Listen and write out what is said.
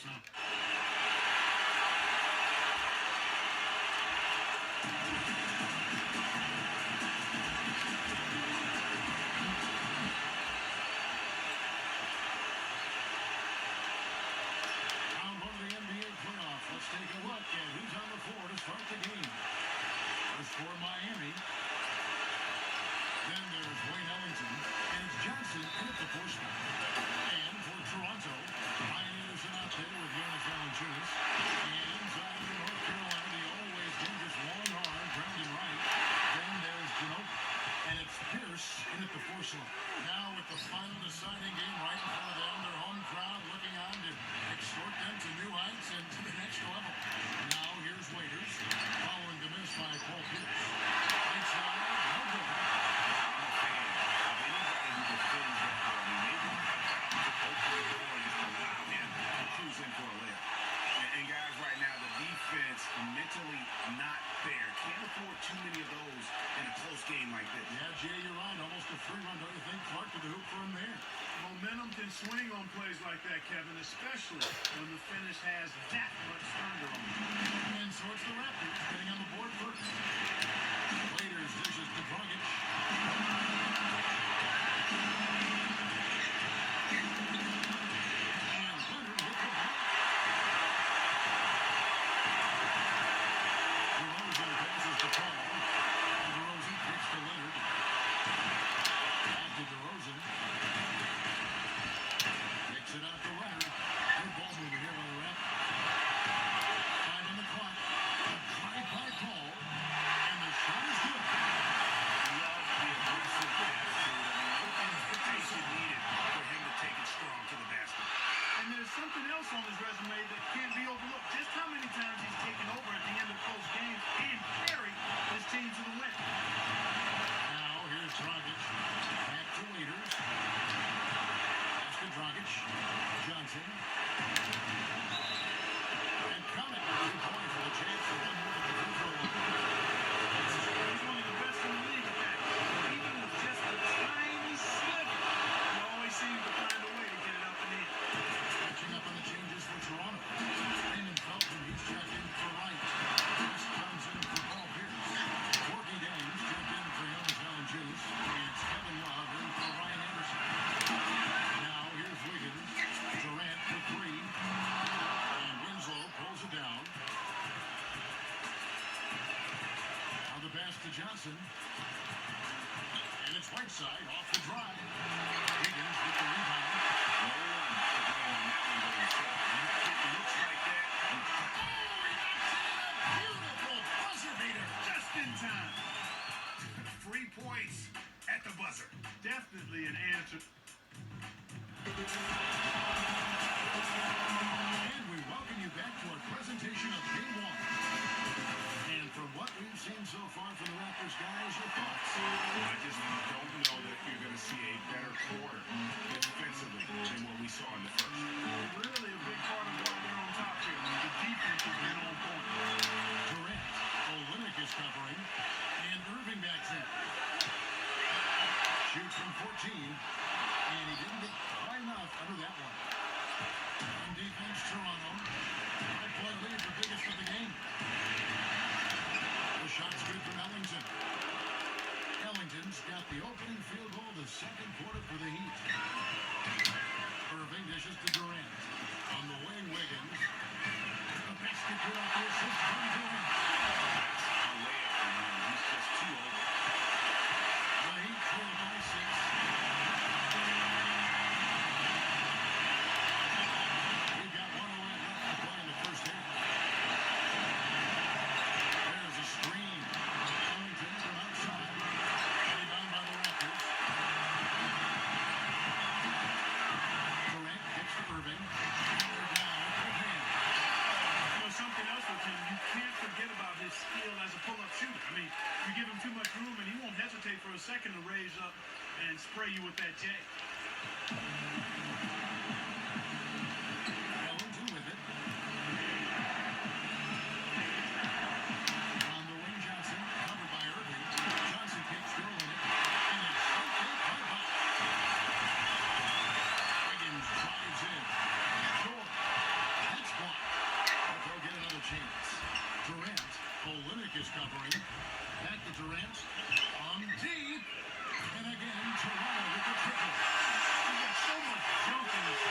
Round one of the NBA playoffs. Let's take a look at who's on the floor to start the game. First for Miami. Then there's Wayne Ellington. And it's Johnson in at the four spot. And for Toronto, Ryan Anderson out there with Jonas Valanciunas. And inside of North Carolina, the always dangerous long arm, Brandon Wright. Then there's Ginobili. And it's Pierce in at the four slot. Now with the final deciding game right in front of them, their home crowd looking on to extort them to new heights and to the next level. Now here's Waiters, following the miss by Paul Pierce. Right side, no good. And guys, right now, the defense mentally not there. Can't afford too many of those in a close game like this. Yeah, Jay, you're right. Almost a free run. Don't you think? Clark to the hoop from there. Momentum can swing on plays like that, Kevin, especially when the finish has that much thunder on it. And so it's the Raptors getting on the board first. Waiters dishes to Dragic. Something else on his resume that can't be overlooked. Just how many times he's taken over at the end of close games and carried his team to the win. Now here's Dragic. Back to Waiters. Pass to Dragic. Johnson. And Connick with 2 points with a chance to run more than the free throw line. He's one of the best in the league at that. Even with just a tiny sliver, he always seems to find a way to get it up and in. Catching up on the changes for Toronto. Raymond Felton, he's checked in for Wright. Chris comes in for Paul Pierce. Corky Dames checked in for Jonas Valanciunas. And it's Kevin Love in for Ryan Anderson. Now here's Wiggins. Durant for 3. And Winslow pulls it down. Now the pass to Johnson. And it's Whiteside off the drive. Wiggins with the rebound. At the buzzer. Definitely an answer. And we welcome you back to our presentation of Game 1. And from what we've seen so far from the Raptors, guys, your thoughts? I just don't know that you're going to see a better quarter defensively than what we saw in the first. Really a big part of why they're on top here. The defense has been on point. Durant, Olynyk is covering, and Irving backs in. Shoots from 14, and he didn't get quite enough under that one. On defense, Toronto. 5-point lead, the biggest of the game. The shot's good from Ellington. Ellington's got the opening field goal of the second quarter for the Heat. Irving dishes to Durant. On the wing, Wiggins. The basket put off the assist from Durant. A layup for him. He's just too old. The Heat trail by 6. We've got 1:08 left to play in the first half. There's a screen. Ellington from outside. Rebound by the Raptors. Durant kicks to Irving. They're down with hand. You know, something else with him, you can't forget about his skill as a pull-up shooter. I mean, you give him too much room and he won't hesitate for a second to raise up and spray you with that J. Ellington with it. On the wing, Johnson, covered by Irving. Johnson kicks Sterling it. And it's okay by Buck. Wiggins drives in. Short. Durant on deep. And again, Toronto with the triple. He got so much junk in his